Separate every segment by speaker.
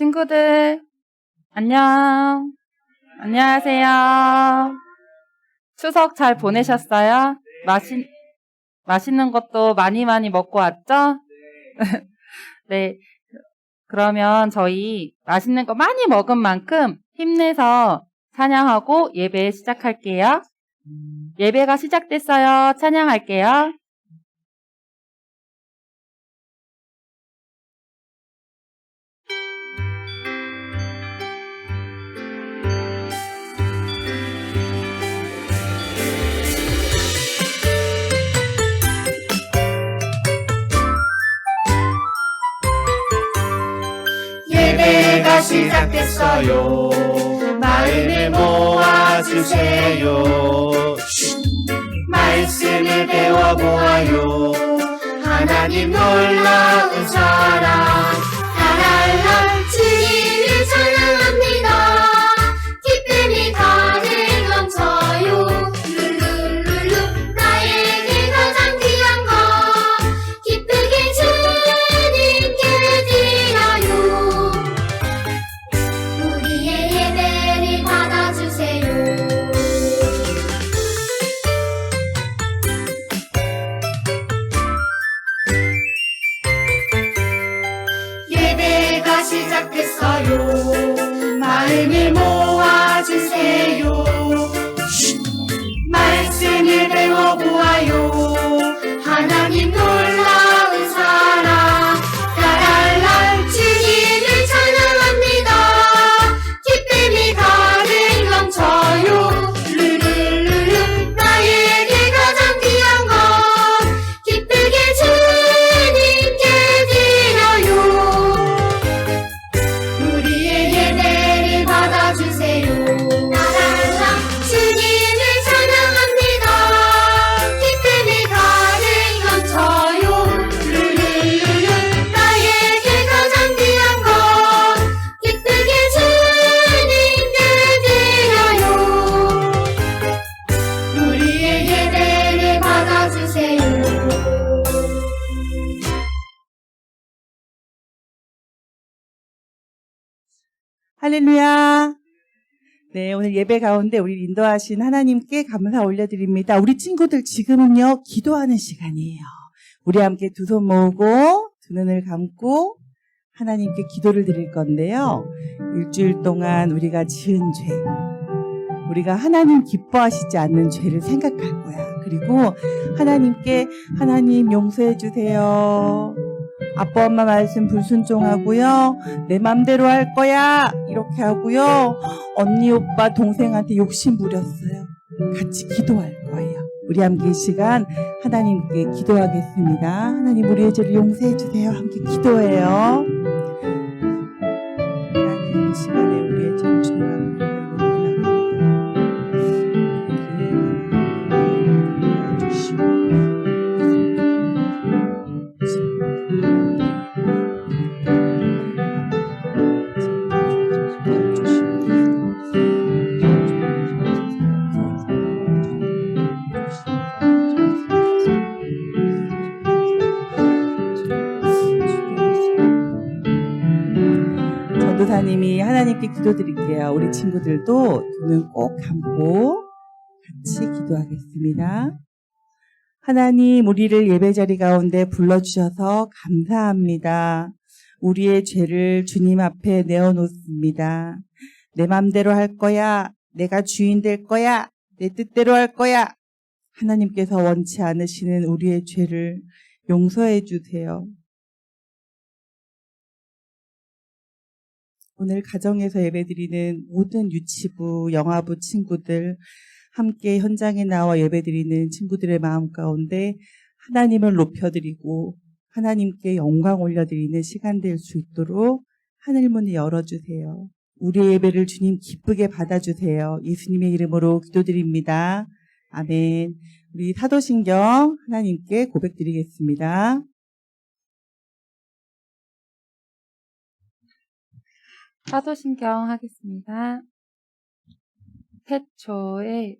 Speaker 1: 친구들, 안녕. 안녕하세요. 추석 잘 보내셨어요? 맛있는 것도 많이 먹고 왔죠? 네. 그러면 저희 맛있는 거 많이 먹은 만큼 힘내서 찬양하고 예배 시작할게요. 예배가 시작됐어요. 찬양할게요.
Speaker 2: 예배가 시작됐어요. 마음을 모아주세요. 말씀을 배워보아요. 하나님 놀라운 사랑 라랄라 주님을 찬양합니다. 기쁨이 가득 넘쳐요. 룰루룰루 나에게 가장 귀한 것 기쁘게 주님께 드려요. 우리의 예배를 받아주세요. 예배가 시작됐어요. 마음을 모아주세요. 말씀을 배워보아요. 하나님 놀라운 사랑 라랄라 주님을 찬양합니다. 기쁨이 가득 넘쳐요. 룰루룰루 나에게 가장 귀한 것 기쁘게 주님께 드려요. 우리의 예배를 받아주세요. 라랄라 주님을 찬양합니다. 기쁨이 가득 넘쳐요. 룰루룰루 나에게 가장 귀한 것 기쁘게 주님께 드려요. 우리의 예배를 받아주세요.
Speaker 3: 할렐루야. 네, 오늘 예배 가운데 우리 인도하신 하나님께 감사 올려드립니다. 우리 친구들 지금은요, 기도하는 시간이에요. 우리 함께 두 손 모으고, 두 눈을 감고, 하나님께 기도를 드릴 건데요. 일주일 동안 우리가 지은 죄, 우리가 하나님 기뻐하시지 않는 죄를 생각할 거야. 그리고 하나님께 하나님 용서해 주세요. 아빠 엄마 말씀 불순종하고요. 내 맘대로 할 거야. 이렇게 하고요. 언니 오빠 동생한테 욕심 부렸어요. 같이 기도할 거예요. 우리 함께 이 시간 하나님께 기도하겠습니다. 하나님 우리의 죄를 용서해 주세요. 함께 기도해요. 하나님 이 시간에 우리의 죄를 주님 앞에 전도사님이 하나님께 기도드릴게요. 우리 친구들도 눈은 꼭 감고 같이 기도하겠습니다. 하나님, 우리를 예배자리 가운데 불러주셔서 감사합니다. 우리의 죄를 주님 앞에 내어놓습니다. 내 맘대로 할 거야. 내가 주인 될 거야. 내 뜻대로 할 거야. 하나님께서 원치 않으시는 우리의 죄를 용서해 주세요. 오늘 가정에서 예배드리는 모든 유치부, 영아부 친구들, 함께 현장에 나와 예배드리는 친구들의 마음 가운데 하나님을 높여드리고 하나님께 영광 올려드리는 시간 될 수 있도록 하늘문을 열어주세요. 우리의 예배를 주님 기쁘게 받아주세요. 예수님의 이름으로 기도드립니다. 아멘. 우리 사도신경 하나님께 고백드리겠습니다.
Speaker 1: 사도신경 하겠습니다. 태초에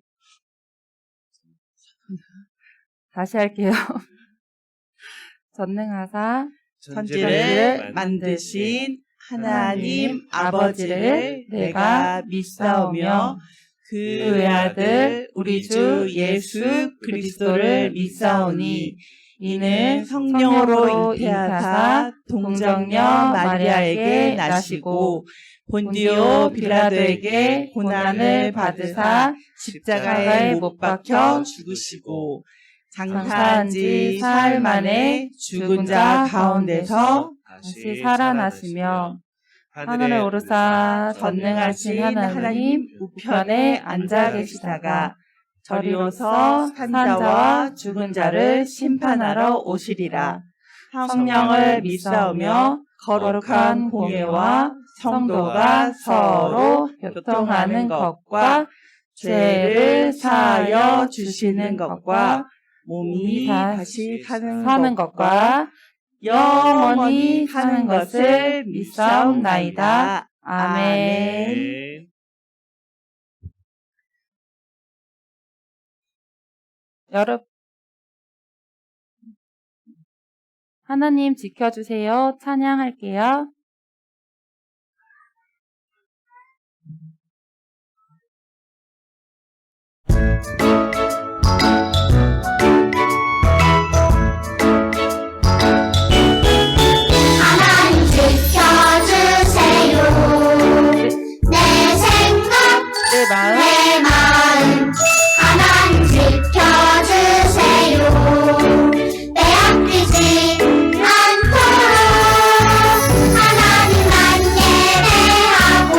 Speaker 1: 다시 할게요. 전능하사
Speaker 3: 천지를 만드신 하나님 아버지를 내가 믿사오며 그 외아들 우리 주 예수 그리스도를 믿사오니 이는 성령으로 잉태하사 동정녀 마리아에게 나시고 본디오 빌라도에게 고난을 받으사 십자가에 못 박혀 죽으시고 장사한 지 사흘 만에 죽은 자 가운데서
Speaker 1: 다시 살아나시며 하늘에 오르사 전능하신 하나님 우편에 앉아 계시다가 저리로서 산자와 죽은 자를 심판하러 오시리라. 성령을 믿사오며 거룩한 공예와 성도가 서로 교통하는 것과 죄를 사하여 주시는 것과 몸이 다시 사는 것과 영원히 사는 것을 믿사옵나이다. 아멘. 여러분, 하나님 지켜주세요. 찬양할게요.
Speaker 2: 하나님 지켜주세요. 내 생각,
Speaker 1: 내 마음,
Speaker 2: 내 마음. 하나님 지켜주세요. 빼앗기지 않도록 하나님만 예배하고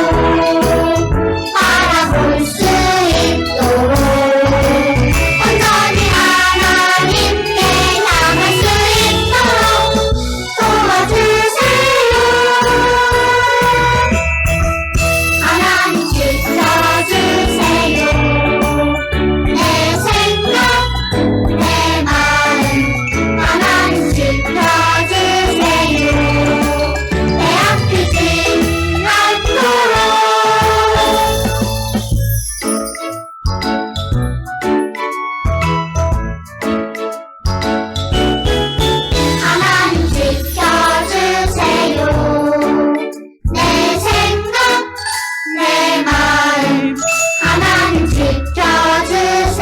Speaker 2: 바라볼 수 있도록 온전히 하나님께 향할 수 있도록 도와주세요. 하나님 지켜주세요. 내 생각, 내 마음. 하나님 지켜주세요. 빼앗기지 않도록. 하나님 지켜주세요. 내 생각, 내 마음. 하나님 지켜주세요.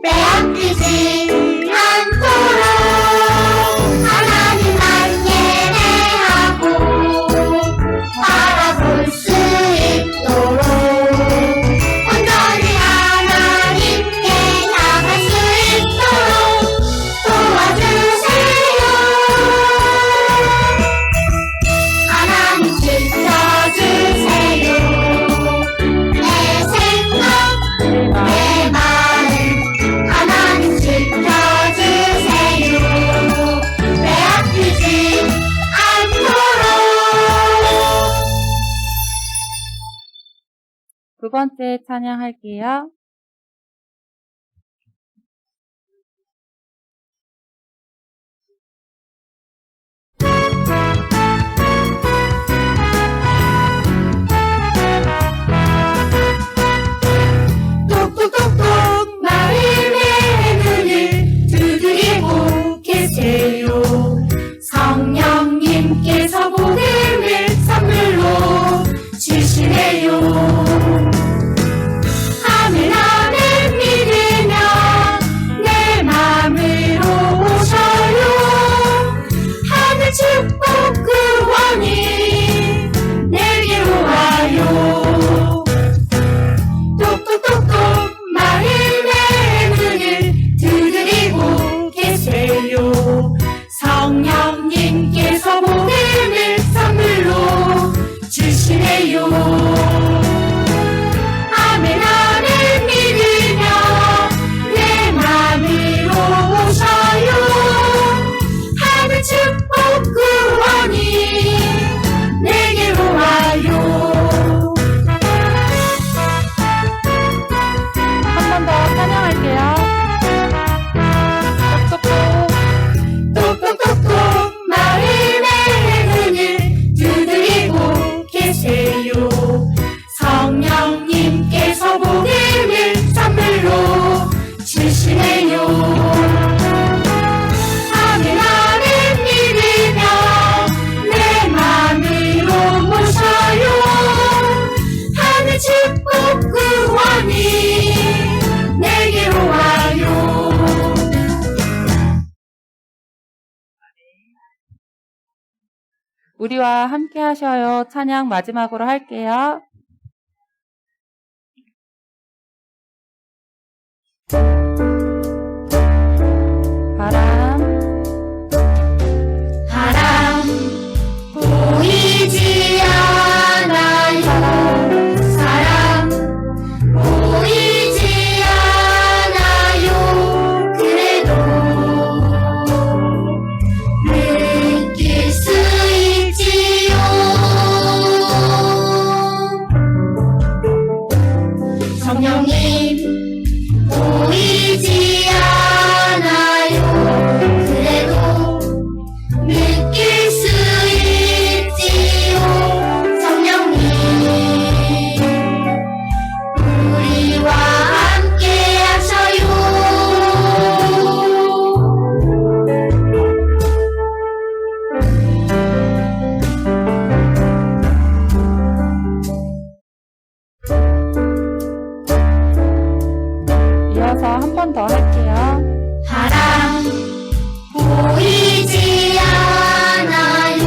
Speaker 2: 빼앗기지 않도록 하나님만 예배하고 바라볼 수 있도록 온전히 하나님께 향할 수 있도록 도와주세요. 하나님 지켜주세요. 내 생각,
Speaker 1: 내 마음,
Speaker 2: 내 마음. 하나님 지켜주세요. 빼앗기지 않도록.
Speaker 1: 두 번째 찬양할게요.
Speaker 2: 똑똑똑똑 마음의 문을 두드리고 계세요. 성령님께서 복음을 선물로 주시네요. 하늘
Speaker 1: 우리와 함께 하셔요. 찬양 마지막으로 할게요. 바람
Speaker 2: 바람 보이지 않아요. 사람 보이지 않아요. 그래도 느낄 수 있지요. 성령님 보이지 않아요. 그래도 느낄 수 있지요. 성령님 우리와 함께 하셔요.
Speaker 1: 이어서 한 번 더 할게요.
Speaker 2: 바람 보이지 않아요.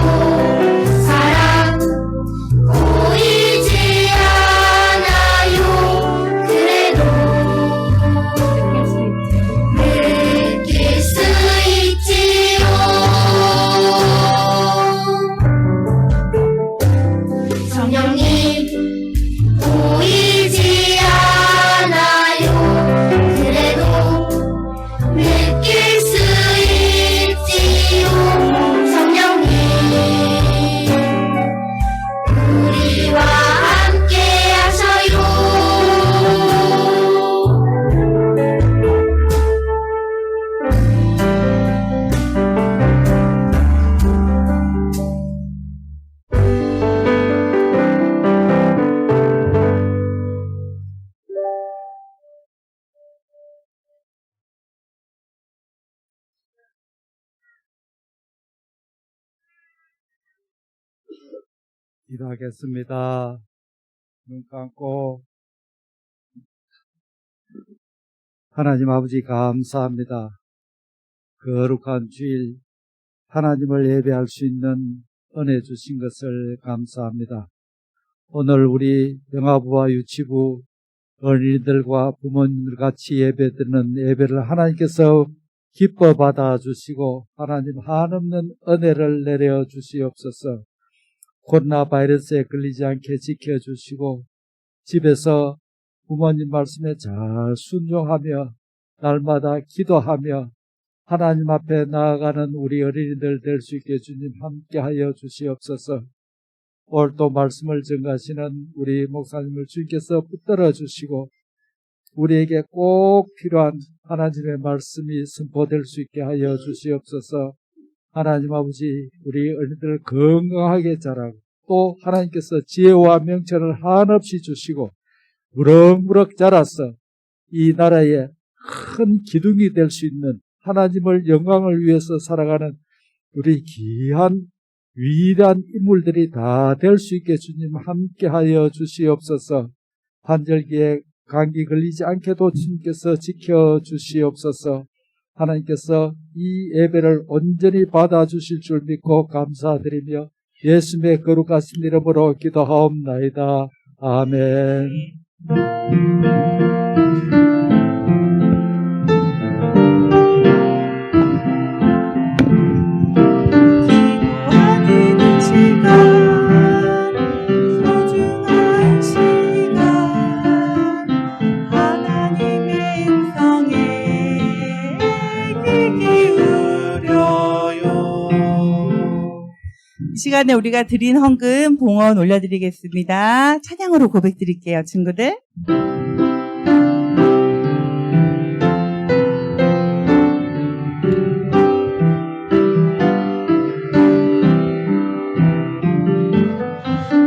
Speaker 2: 사람 보이지 않아요. 그래도
Speaker 1: 느낄 수 있지.
Speaker 2: 느낄 수 있지요. 성령님 보이지 않아요. 그래도 느낄 수 있지요. 성령님 우리와 함께 하셔요.
Speaker 4: 기도하겠습니다. 눈 감고 하나님 아버지 감사합니다. 거룩한 주일 하나님을 예배할 수 있는 은혜 주신 것을 감사합니다. 오늘 우리 영아부와 유치부 어린이들과 부모님들 같이 예배드리는 예배를 하나님께서 기뻐 받아주시고 하나님 한없는 은혜를 내려 주시옵소서. 코로나 바이러스에 걸리지 않게 지켜주시고 집에서 부모님 말씀에 잘 순종하며 날마다 기도하며 하나님 앞에 나아가는 우리 어린이들 될 수 있게 주님 함께하여 주시옵소서. 오늘 또 말씀을 전가하시는 우리 목사님을 주님께서 붙들어 주시고 우리에게 꼭 필요한 하나님의 말씀이 선포될 수 있게 하여 주시옵소서. 하나님 아버지 우리 어린이들 건강하게 자라고 또 하나님께서 지혜와 명철을 한없이 주시고 무럭무럭 자라서 이 나라의 큰 기둥이 될 수 있는 하나님을 영광을 위해서 살아가는 우리 귀한 위대한 인물들이 다 될 수 있게 주님 함께하여 주시옵소서. 환절기에 감기 걸리지 않게도 주님께서 지켜주시옵소서. 하나님께서 이 예배를 온전히 받아주실 줄 믿고 감사드리며 예수님의 거룩하신 이름으로 기도하옵나이다. 아멘.
Speaker 3: 기도하는 시간, 소중한 시간, 하나님의 음성에 귀 기울여요. 이 시간에 우리가 드린 헌금 봉헌 올려드리겠습니다. 찬양으로 고백드릴게요, 친구들.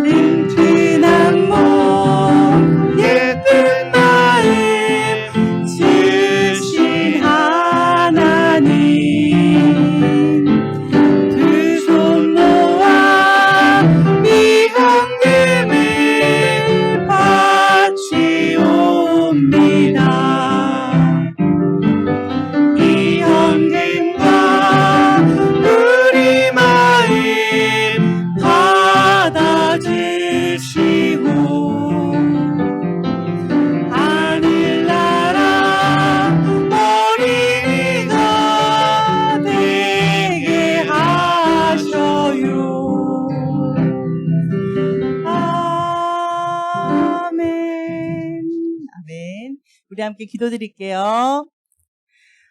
Speaker 3: 든든한 몸, 예쁜 마음 주신 하나님, 두 손 모아 이 헌금을 바치오. 우리 함께 기도드릴게요.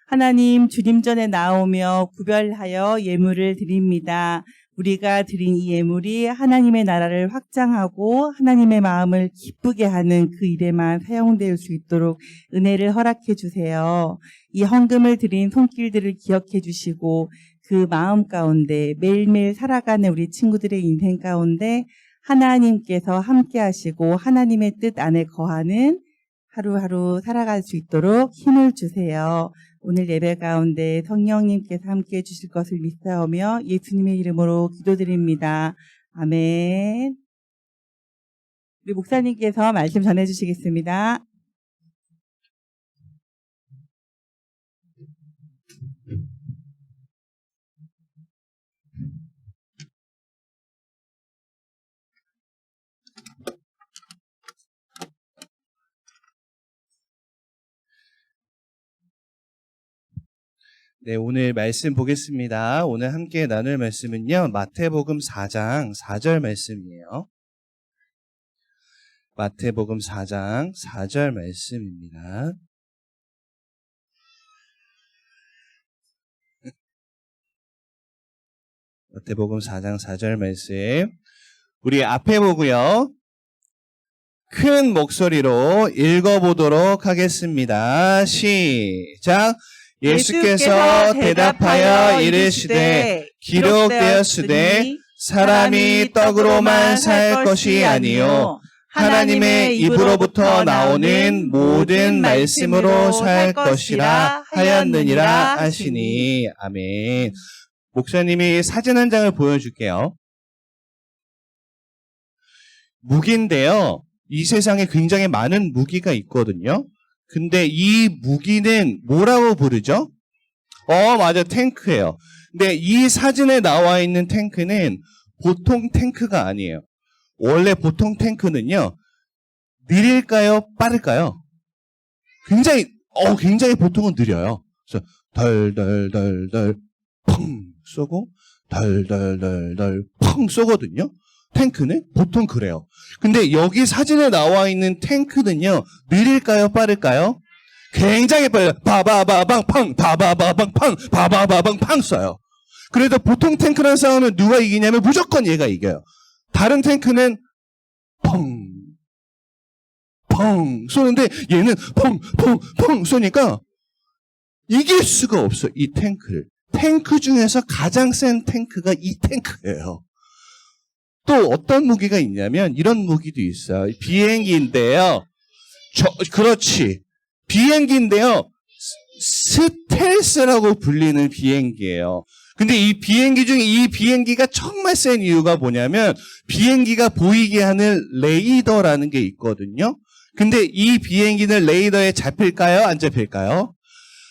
Speaker 3: 하나님, 주님 전에 나오며 구별하여 예물을 드립니다. 우리가 드린 이 예물이 하나님의 나라를 확장하고 하나님의 마음을 기쁘게 하는 그 일에만 사용될 수 있도록 은혜를 허락해 주세요. 이 헌금을 드린 손길들을 기억해 주시고 그 마음 가운데 매일매일 살아가는 우리 친구들의 인생 가운데 하나님께서 함께 하시고 하나님의 뜻 안에 거하는 하루하루 살아갈 수 있도록 힘을 주세요. 오늘 예배 가운데 성령님께서 함께해 주실 것을 믿사오며 예수님의 이름으로 기도드립니다. 아멘. 우리 목사님께서 말씀 전해주시겠습니다.
Speaker 5: 네, 오늘 말씀 보겠습니다. 오늘 함께 나눌 말씀은요, 마태복음 4장 4절 말씀이에요. 마태복음 4장 4절 말씀입니다. 마태복음 4장 4절 말씀. 우리 앞에 보고요, 큰 목소리로 읽어보도록 하겠습니다. 시작! 예수께서 대답하여 이르시되 기록되었으되 사람이 떡으로만 살 것이 아니요 하나님의 입으로부터 나오는 모든 말씀으로 살 것이라 하였느니라 하시니. 아멘. 목사님이 사진 한 장을 보여줄게요. 무기인데요, 이 세상에 굉장히 많은 무기가 있거든요. 근데 이 무기는 뭐라고 부르죠? 맞아, 탱크예요. 근데 이 사진에 나와 있는 탱크는 보통 탱크가 아니에요. 원래 보통 탱크는요, 느릴까요? 빠를까요? 굉장히 보통은 느려요. 그래서 덜덜덜덜 펑 쏘고 덜덜덜덜 펑 쏘거든요. 탱크는 보통 그래요. 근데 여기 사진에 나와 있는 탱크는요, 느릴까요? 빠를까요? 굉장히 빨라요. 바바바방 팡, 바바바방 팡, 바바바방 팡 쏴요. 그래도 보통 탱크랑 싸우면 누가 이기냐면 무조건 얘가 이겨요. 다른 탱크는 펑, 펑 쏘는데 얘는 펑, 펑, 펑 쏘니까 이길 수가 없어, 이 탱크를. 탱크 중에서 가장 센 탱크가 이 탱크예요. 또 어떤 무기가 있냐면 이런 무기도 있어요. 비행기인데요. 그렇지. 비행기인데요. 스텔스라고 불리는 비행기예요. 근데 이 비행기 중에 이 비행기가 정말 센 이유가 뭐냐면 비행기가 보이게 하는 레이더라는 게 있거든요. 근데 이 비행기는 레이더에 잡힐까요? 안 잡힐까요?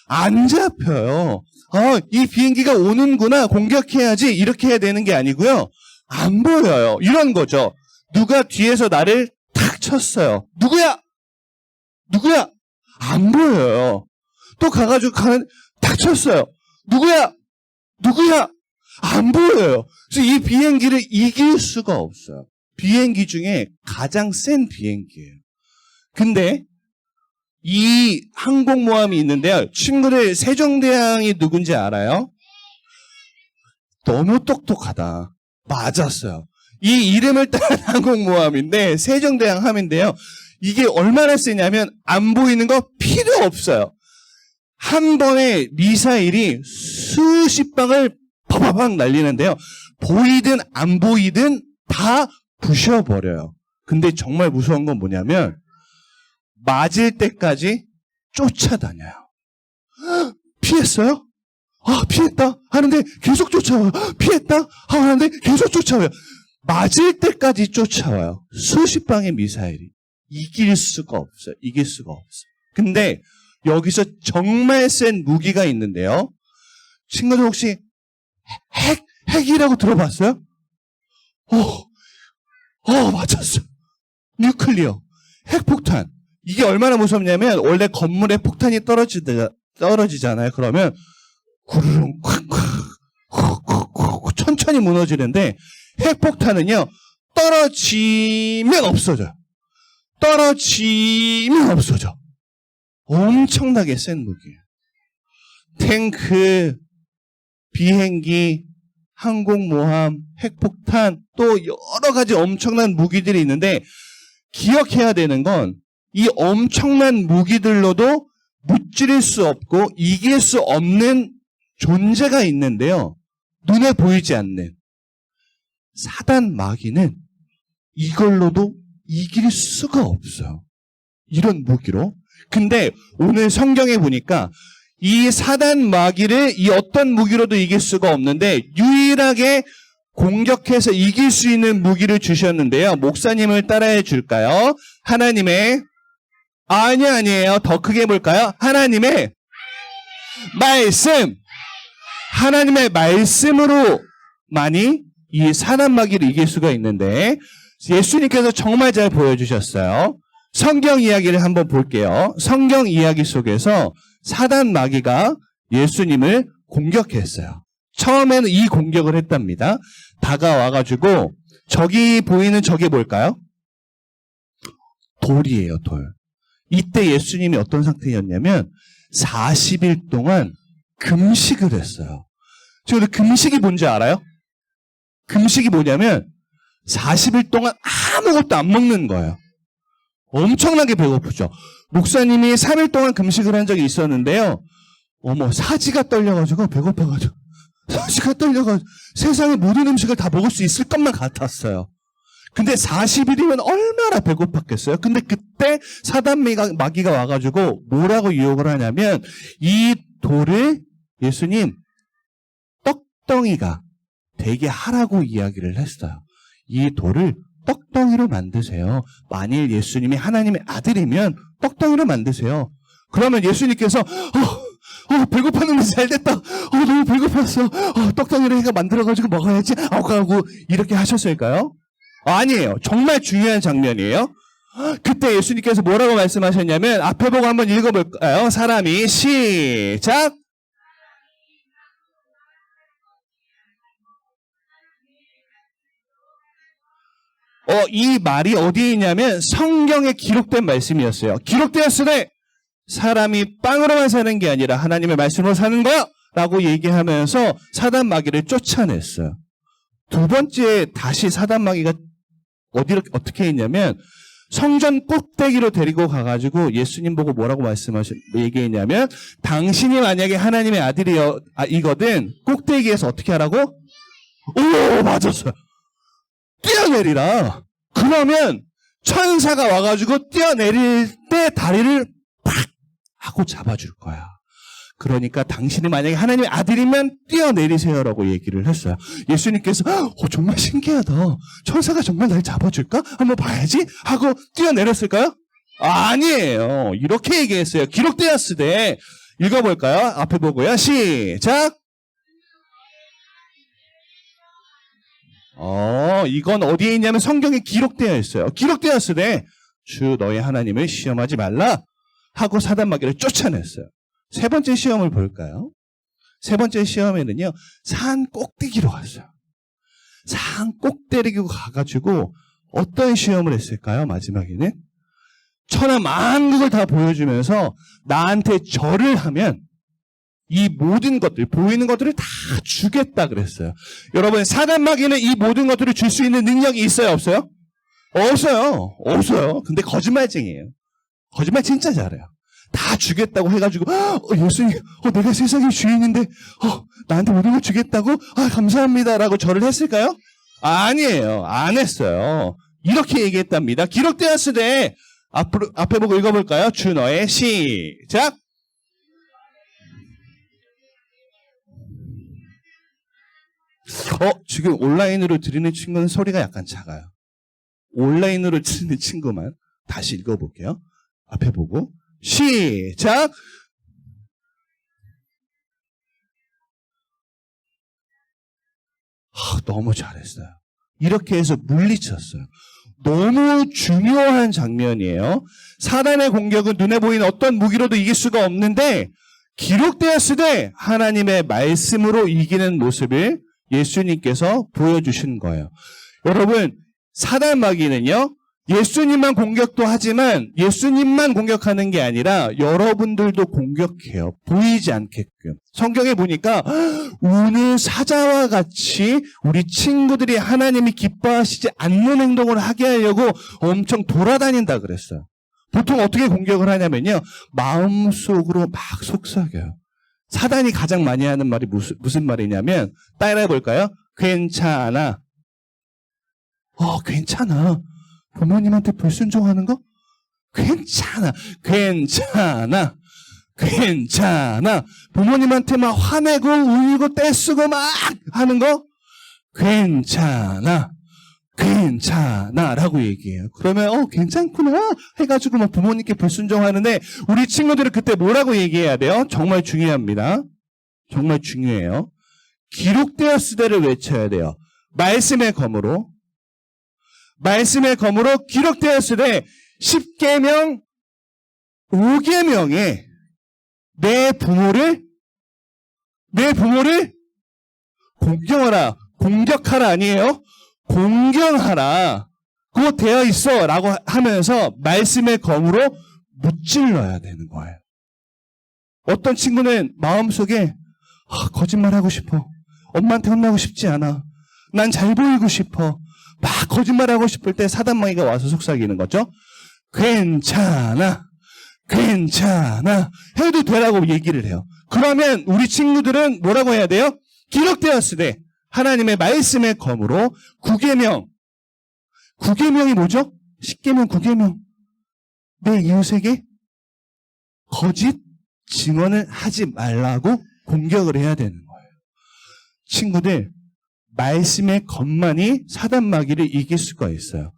Speaker 5: 안 잡혀요. 이 비행기가 오는구나, 공격해야지, 이렇게 해야 되는 게 아니고요. 안 보여요. 이런 거죠. 누가 뒤에서 나를 탁 쳤어요. 누구야? 안 보여요. 또 가가지고 탁 쳤어요. 누구야? 안 보여요. 그래서 이 비행기를 이길 수가 없어요. 비행기 중에 가장 센 비행기예요. 근데 이 항공모함이 있는데요. 친구들, 세종대왕이 누군지 알아요? 너무 똑똑하다. 맞았어요. 이 이름을 따른 항공모함인데 세종대왕 함인데요. 이게 얼마나 세냐면 안 보이는 거 필요 없어요. 한 번에 미사일이 수십 방을 파파팍 날리는데요. 보이든 안 보이든 다 부셔버려요. 근데 정말 무서운 건 뭐냐면 맞을 때까지 쫓아다녀요. 피했어요? 피했다 하는데 계속 쫓아와요. 피했다 하는데 계속 쫓아와요. 맞을 때까지 쫓아와요. 수십 방의 미사일이. 이길 수가 없어요. 근데 여기서 정말 센 무기가 있는데요. 친구들 혹시 핵이라고 들어봤어요? 맞았어요. 뉴클리어, 핵폭탄. 이게 얼마나 무섭냐면 원래 건물에 폭탄이 떨어지잖아요. 그러면 구르릉 콱콱 천천히 무너지는데 핵폭탄은요, 떨어지면 없어져. 엄청나게 센 무기예요. 탱크, 비행기, 항공모함, 핵폭탄, 또 여러 가지 엄청난 무기들이 있는데 기억해야 되는 건 이 엄청난 무기들로도 무찌를 수 없고 이길 수 없는 존재가 있는데요. 눈에 보이지 않는 사단 마귀는 이걸로도 이길 수가 없어요. 이런 무기로. 근데 오늘 성경에 보니까 이 사단 마귀를 이 어떤 무기로도 이길 수가 없는데 유일하게 공격해서 이길 수 있는 무기를 주셨는데요. 목사님을 따라해 줄까요? 하나님의 아니에요. 더 크게 볼까요? 하나님의 말씀. 하나님의 말씀으로만이 이 사단 마귀를 이길 수가 있는데 예수님께서 정말 잘 보여주셨어요. 성경 이야기를 한번 볼게요. 성경 이야기 속에서 사단 마귀가 예수님을 공격했어요. 처음에는 이 공격을 했답니다. 다가와가지고 저기 보이는 저게 뭘까요? 돌이에요, 돌. 이때 예수님이 어떤 상태였냐면 40일 동안 금식을 했어요. 지금 금식이 뭔지 알아요? 금식이 뭐냐면 40일 동안 아무것도 안 먹는 거예요. 엄청나게 배고프죠. 목사님이 3일 동안 금식을 한 적이 있었는데요. 사지가 떨려가지고 배고파가지고 사지가 떨려가지고 세상의 모든 음식을 다 먹을 수 있을 것만 같았어요. 근데 40일이면 얼마나 배고팠겠어요? 근데 그때 사단 마귀가 와가지고 뭐라고 유혹을 하냐면 이 돌을 예수님 떡덩이가 되게 하라고 이야기를 했어요. 이 돌을 떡덩이로 만드세요. 만일 예수님이 하나님의 아들이면 떡덩이로 만드세요. 그러면 예수님께서 배고팠는데 잘 됐다. 너무 배고팠어. 떡덩이를 해가 만들어가지고 먹어야지. 하고 이렇게 하셨을까요? 아니에요. 정말 중요한 장면이에요. 그때 예수님께서 뭐라고 말씀하셨냐면 앞에 보고 한번 읽어볼까요? 사람이 시작. 이 말이 어디에 있냐면 성경에 기록된 말씀이었어요. 기록되었으되 사람이 빵으로만 사는 게 아니라 하나님의 말씀으로 사는 거야! 라고 얘기하면서 사단 마귀를 쫓아냈어요. 두 번째 다시 사단 마귀가 어떻게 했냐면 성전 꼭대기로 데리고 가가지고 예수님 보고 뭐라고 얘기했냐면 당신이 만약에 하나님의 아들이거든 꼭대기에서 어떻게 하라고? 맞았어요. 뛰어내리라. 그러면 천사가 와가지고 뛰어내릴 때 다리를 팍 하고 잡아줄 거야. 그러니까 당신이 만약에 하나님의 아들이면 뛰어내리세요라고 얘기를 했어요. 예수님께서 정말 신기하다. 천사가 정말 날 잡아줄까? 한번 봐야지 하고 뛰어내렸을까요? 아니에요. 이렇게 얘기했어요. 기록되었으되 읽어볼까요? 앞에 보고요. 시작. 이건 어디에 있냐면 성경에 기록되어 있어요. 기록되었으되 주 너희 하나님을 시험하지 말라 하고 사단 마귀를 쫓아냈어요. 세 번째 시험을 볼까요? 세 번째 시험에는요, 산 꼭대기로 갔어요. 산 꼭대기로 가가지고 어떤 시험을 했을까요? 마지막에는 천하 만국을 다 보여주면서 나한테 절을 하면 이 모든 것들, 보이는 것들을 다 주겠다 그랬어요. 여러분, 사단 마귀는 이 모든 것들을 줄 수 있는 능력이 있어요? 없어요? 없어요. 근데 거짓말쟁이에요. 거짓말 진짜 잘해요. 다 주겠다고 해가지고 예수님 내가 세상의 주인인데 나한테 모든 걸 주겠다고? 감사합니다라고 절을 했을까요? 아니에요. 안 했어요. 이렇게 얘기했답니다. 기록되었으되 앞에 보고 읽어볼까요? 주 너의 시작. 지금 온라인으로 들리는 친구는 소리가 약간 작아요. 온라인으로 듣는 친구만 다시 읽어볼게요. 앞에 보고 시작. 너무 잘했어요. 이렇게 해서 물리쳤어요. 너무 중요한 장면이에요. 사단의 공격은 눈에 보이는 어떤 무기로도 이길 수가 없는데 기록되었으되 하나님의 말씀으로 이기는 모습을 예수님께서 보여주신 거예요. 여러분, 사단 마귀는요, 예수님만 공격도 하지만 예수님만 공격하는 게 아니라 여러분들도 공격해요. 보이지 않게끔. 성경에 보니까 우는 사자와 같이 우리 친구들이 하나님이 기뻐하시지 않는 행동을 하게 하려고 엄청 돌아다닌다 그랬어요. 보통 어떻게 공격을 하냐면요. 마음속으로 막 속삭여요. 사단이 가장 많이 하는 말이 무슨 말이냐면 따라해 볼까요? 괜찮아. 괜찮아. 부모님한테 불순종하는 거? 괜찮아. 괜찮아. 괜찮아. 부모님한테 막 화내고 울고 떼쓰고 막 하는 거? 괜찮아. 괜찮아. 라고 얘기해요. 그러면, 괜찮구나. 해가지고 막 부모님께 불순종하는데, 우리 친구들은 그때 뭐라고 얘기해야 돼요? 정말 중요합니다. 정말 중요해요. 기록되었으되를 외쳐야 돼요. 말씀의 검으로. 말씀의 검으로 기록되었으되 10계명 5계명에 내 부모를 공경하라. 공격하라 아니에요. 공경하라. 그거 되어 있어 라고 하면서 말씀의 검으로 무찔러야 되는 거예요. 어떤 친구는 마음속에 거짓말하고 싶어. 엄마한테 혼나고 싶지 않아. 난 잘 보이고 싶어. 막 거짓말하고 싶을 때 사단마귀가 와서 속삭이는 거죠. 괜찮아. 괜찮아. 해도 되라고 얘기를 해요. 그러면 우리 친구들은 뭐라고 해야 돼요? 기록되었으되 하나님의 말씀의 검으로 9계명. 9계명이 뭐죠? 10계명 9계명. 내 이웃에게 거짓 증언을 하지 말라고 공격을 해야 되는 거예요. 친구들, 말씀의 검만이 사단마귀를 이길 수가 있어요.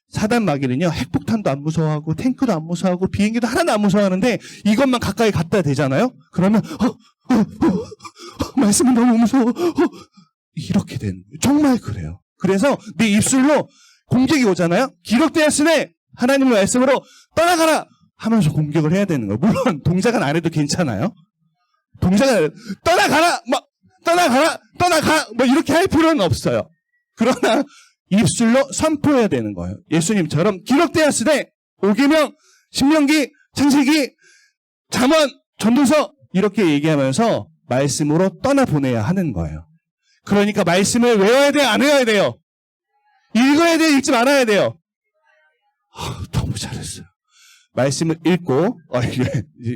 Speaker 5: 사단마귀는요, 핵폭탄도 안 무서워하고 탱크도 안 무서워하고 비행기도 하나도 안 무서워하는데 이것만 가까이 갖다 대잖아요. 그러면 말씀은 너무 무서워. 이렇게 되는 거예요. 정말 그래요. 그래서 네 입술로 공격이 오잖아요. 기록되었으니 하나님의 말씀으로 떠나가라 하면서 공격을 해야 되는 거예요. 물론 동작은 안 해도 괜찮아요. 동작은 떠나가라 떠나가 뭐 이렇게 할 필요는 없어요. 그러나 입술로 선포해야 되는 거예요. 예수님처럼 기록되었으되 5계명, 신명기, 창세기, 잠언, 전도서 이렇게 얘기하면서 말씀으로 떠나보내야 하는 거예요. 그러니까 말씀을 외워야 돼요? 안 외워야 돼요? 읽어야 돼요? 읽지 말아야 돼요? 너무 잘했어요. 말씀을 읽고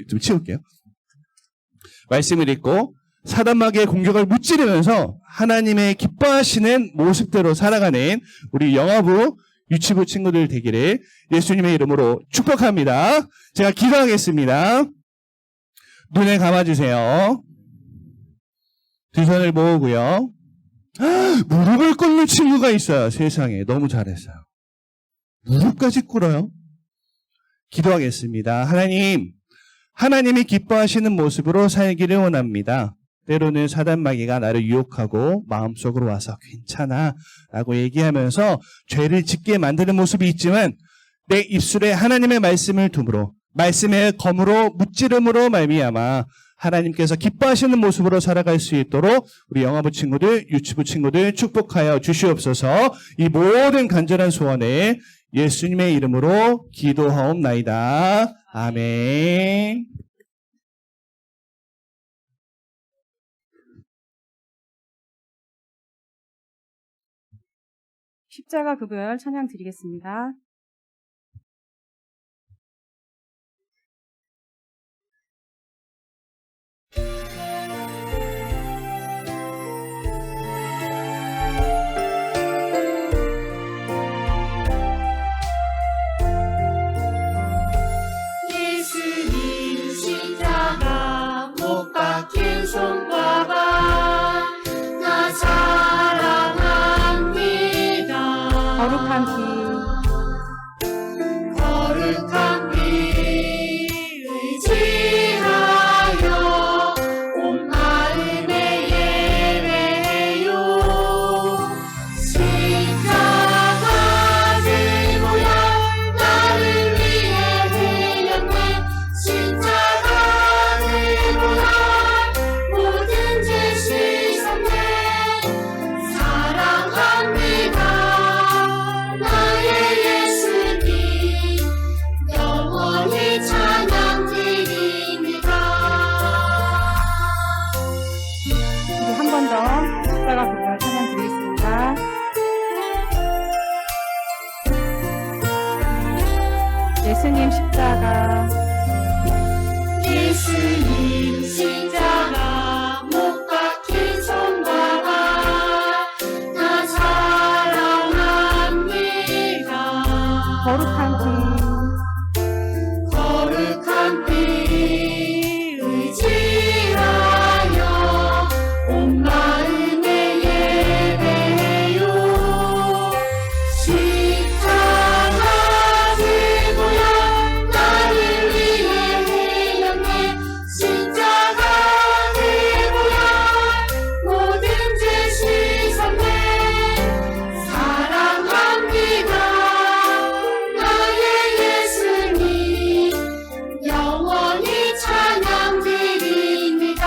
Speaker 5: 좀 치울게요. 말씀을 읽고 사단마귀의 공격을 무찌르면서 하나님의 기뻐하시는 모습대로 살아가는 우리 영화부 유치부 친구들 되기를 예수님의 이름으로 축복합니다. 제가 기도하겠습니다. 눈을 감아주세요. 두 손을 모으고요. 무릎을 꿇는 친구가 있어요. 세상에. 너무 잘했어요. 무릎까지 꿇어요. 기도하겠습니다. 하나님이 기뻐하시는 모습으로 살기를 원합니다. 때로는 사단마귀가 나를 유혹하고 마음속으로 와서 괜찮아 라고 얘기하면서 죄를 짓게 만드는 모습이 있지만 내 입술에 하나님의 말씀을 둠으로 말씀의 검으로 무찌름으로 말미암아 하나님께서 기뻐하시는 모습으로 살아갈 수 있도록 우리 영화부 친구들, 유치부 친구들 축복하여 주시옵소서. 이 모든 간절한 소원을 예수님의 이름으로 기도하옵나이다. 아멘.
Speaker 1: 십자가 구별 찬양 드리겠습니다.
Speaker 2: 예수님 십자가 못 박힌 손봐봐 나 사랑합니다.
Speaker 1: 거룩한 길 예수님 십자가
Speaker 2: 예수님 십자가 못 박힌 손과 발 나 사랑합니다. 거룩한 피 의지하여 온 마음에 예배해요. 십자가 들고야 나를 위해 헤렸네. 십자가 들고야 모든 죄 씻었네. 사랑합니다. 나의 예수님 영원히 찬양드립니다.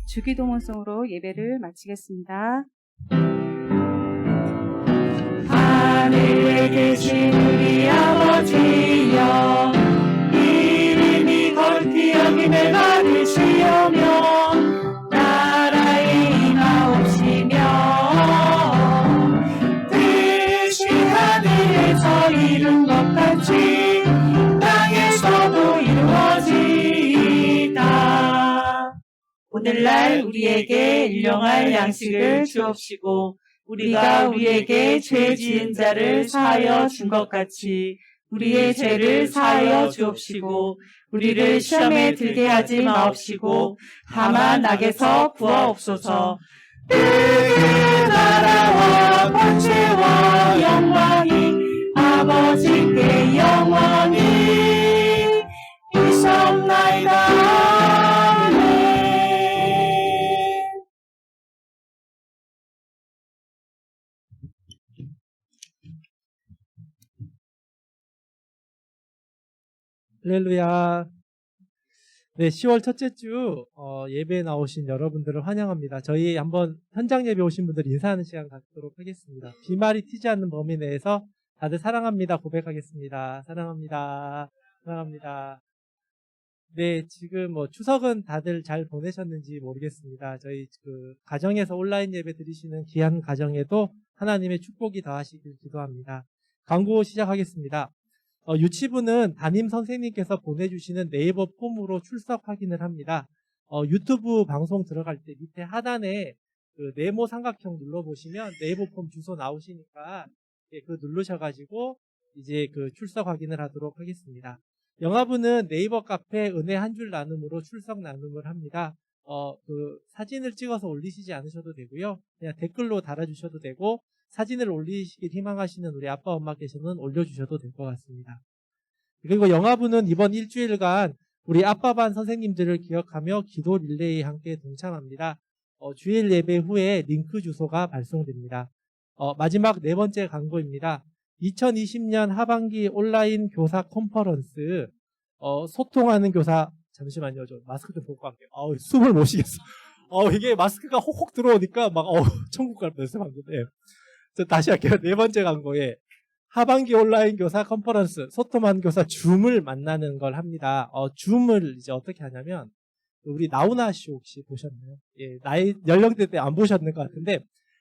Speaker 1: 주기도문송으로 예배를 마치겠습니다. 하늘에 계신 우리 아버지여, 이름이 거룩히 여김을 받으시오며 나라의 임하옵시며 뜻이 하늘에서 이룬 것 같이 땅에서도 이루어지이다. 오늘날 우리에게 일용할 양식을 주옵시고 우리가 우리에게 죄 지은 자를 사하여 준 것 같이 우리의 죄를 사하여 주옵시고 우리를 시험에 들게 하지 마옵시고 다만 악에서 구하옵소서. 그 나라와 권세와 영광이 아버지께 영원히 있사옵나이다.
Speaker 6: 할렐루야. 네, 10월 첫째 주 예배에 나오신 여러분들을 환영합니다. 저희 한번 현장 예배 오신 분들 인사하는 시간 갖도록 하겠습니다. 비말이 튀지 않는 범위 내에서 다들 사랑합니다 고백하겠습니다. 사랑합니다. 사랑합니다. 네, 지금 추석은 다들 잘 보내셨는지 모르겠습니다. 저희 가정에서 온라인 예배 드리시는 귀한 가정에도 하나님의 축복이 더하시길 기도합니다. 광고 시작하겠습니다. 유치부는 담임 선생님께서 보내주시는 네이버 폼으로 출석 확인을 합니다. 유튜브 방송 들어갈 때 밑에 하단에 그 네모 삼각형 눌러보시면 네이버 폼 주소 나오시니까 그 누르셔가지고 이제 그 출석 확인을 하도록 하겠습니다. 영화부는 네이버 카페 은혜 한 줄 나눔으로 출석 나눔을 합니다. 그 사진을 찍어서 올리시지 않으셔도 되고요. 그냥 댓글로 달아주셔도 되고 사진을 올리시길 희망하시는 우리 아빠 엄마께서는 올려주셔도 될 것 같습니다. 그리고 영화부는 이번 일주일간 우리 아빠반 선생님들을 기억하며 기도 릴레이에 함께 동참합니다. 주일 예배 후에 링크 주소가 발송됩니다. 마지막 네 번째 광고입니다. 2020년 하반기 온라인 교사 컨퍼런스 소통하는 교사 잠시만요. 저 마스크 좀 벗고 갈게요. 숨을 못 쉬겠어. 이게 마스크가 혹혹 들어오니까 막 천국 갈 뻔했어요 방금. 네. 다시 할게요. 네 번째 광고에 하반기 온라인 교사 컨퍼런스 소통하는 교사 줌을 만나는 걸 합니다. 줌을 이제 어떻게 하냐면 우리 나훈아 쇼 혹시 보셨나요? 예, 나이 연령대 때 안 보셨는 것 같은데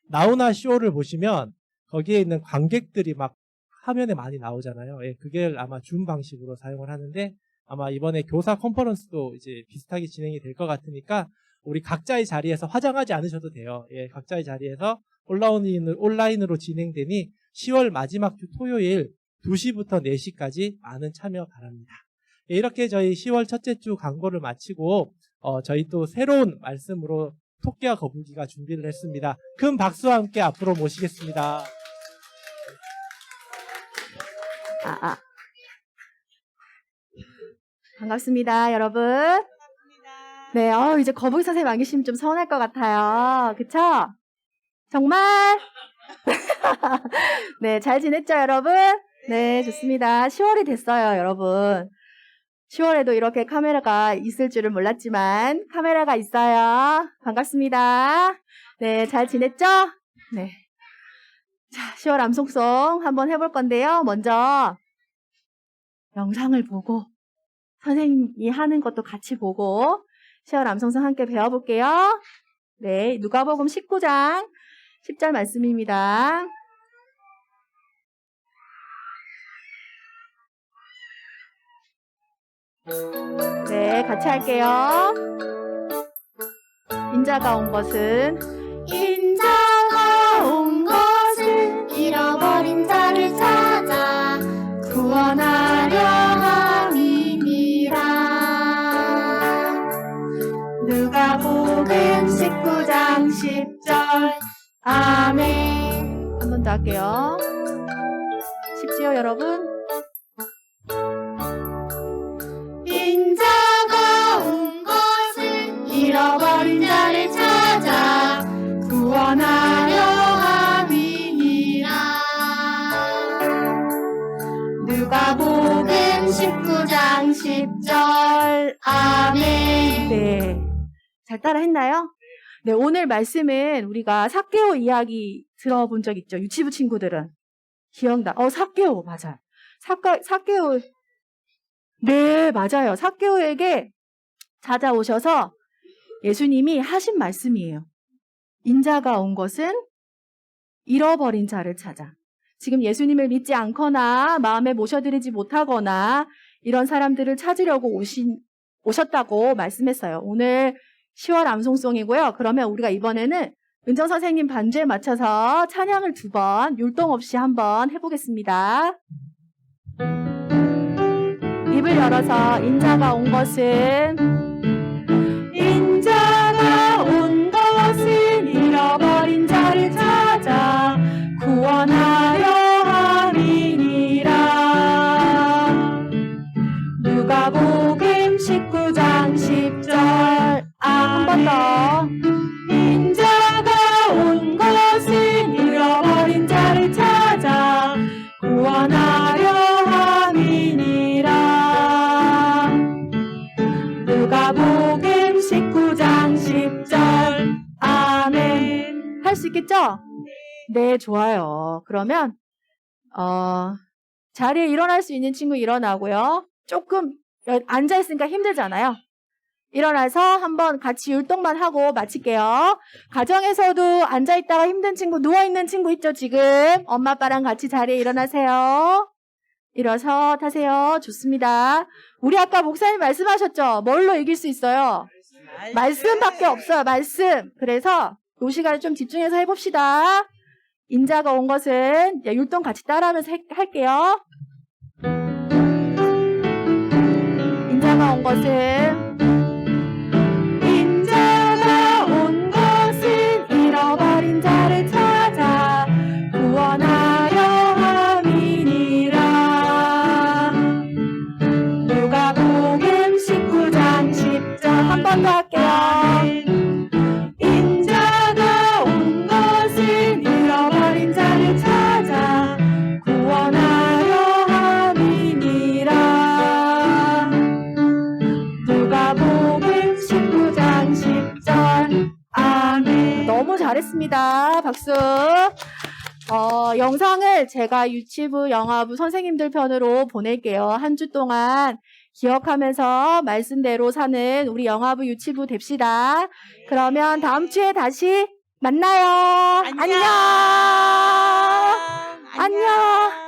Speaker 6: 나훈아 쇼를 보시면 거기에 있는 관객들이 막 화면에 많이 나오잖아요. 예, 그게 아마 줌 방식으로 사용을 하는데 아마 이번에 교사 컨퍼런스도 이제 비슷하게 진행이 될 것 같으니까 우리 각자의 자리에서 화장하지 않으셔도 돼요. 예, 각자의 자리에서 온라인으로 진행되니 10월 마지막 주 토요일 2시부터 4시까지 많은 참여 바랍니다. 예, 이렇게 저희 10월 첫째 주 광고를 마치고 저희 또 새로운 말씀으로 토끼와 거북이가 준비를 했습니다. 큰 박수와 함께 앞으로 모시겠습니다.
Speaker 7: 반갑습니다, 여러분. 네, 이제 거북이 선생님 안 계시면 좀 서운할 것 같아요. 그쵸? 정말? 네, 잘 지냈죠, 여러분? 네, 좋습니다. 10월이 됐어요, 여러분. 10월에도 이렇게 카메라가 있을 줄은 몰랐지만 카메라가 있어요. 반갑습니다. 네, 잘 지냈죠? 네. 자, 10월 암송송 한번 해볼 건데요. 먼저 영상을 보고 선생님이 하는 것도 같이 보고 시월 암송송 함께 배워볼게요. 네, 누가복음 19장 10절 말씀입니다. 네, 같이 할게요. 인자가 온 것은
Speaker 2: 인자가 온 것은 잃어버린 자를 찾아 구원하려 함이니라.
Speaker 7: 누가복음 19장 10절 아멘. 한 번 더 할게요. 쉽지요, 여러분?
Speaker 2: 인자가 온 것은 잃어버린 자를 찾아 구원하려 함이니라. 누가복음 19장 10절 아멘.
Speaker 7: 네. 잘 따라 했나요? 네, 오늘 말씀은 우리가 삭개오 이야기 들어본 적 있죠? 유치부 친구들은. 기억나. 삭개오, 맞아요. 삭개오. 네, 맞아요. 삭개오에게 찾아오셔서 예수님이 하신 말씀이에요. 인자가 온 것은 잃어버린 자를 찾아. 지금 예수님을 믿지 않거나 마음에 모셔드리지 못하거나 이런 사람들을 찾으려고 오셨다고 말씀했어요. 오늘 10월 암송송이고요. 그러면 우리가 이번에는 은정 선생님 반주에 맞춰서 찬양을 2번 율동 없이 한번 해보겠습니다. 입을 열어서 인자가 온 것은 인자가 온 것은 잃어버린 자를 찾아 구원하려 함이니라. 누가복음 19장 10절 한 번 더. 인자가 온 것은 잃어버린 자를 찾아 구원하려 함이니라. 누가복음 19장 10절 아멘. 할 수 있겠죠? 네, 좋아요. 그러면 자리에 일어날 수 있는 친구 일어나고요. 조금 앉아있으니까 힘들잖아요. 일어나서 한번 같이 율동만 하고 마칠게요. 가정에서도 앉아있다가 힘든 친구, 누워있는 친구 있죠, 지금? 엄마, 아빠랑 같이 자리에 일어나세요. 일어서 타세요. 좋습니다. 우리 아까 목사님 말씀하셨죠? 뭘로 이길 수 있어요? 말씀밖에 없어요, 말씀. 그래서 이 시간에 좀 집중해서 해봅시다. 인자가 온 것은, 율동 같이 따라하면서 할게요. 인자가 온 것은 잃어버린 자를 찾아 구원하려 함이니라. 누가복음 19장 10절 한 번 더 할게요. 인자가 온 것은 잃어버린 자를 찾아 구원하려 함이니라. 누가복음 19장 10절 아멘. 너무 잘했습니다. 박수. 영상을 제가 유치부, 영화부 선생님들 편으로 보낼게요. 한 주 동안 기억하면서 말씀대로 사는 우리 영화부, 유치부 됩시다. 그러면 다음 주에 다시 만나요. 안녕. 안녕.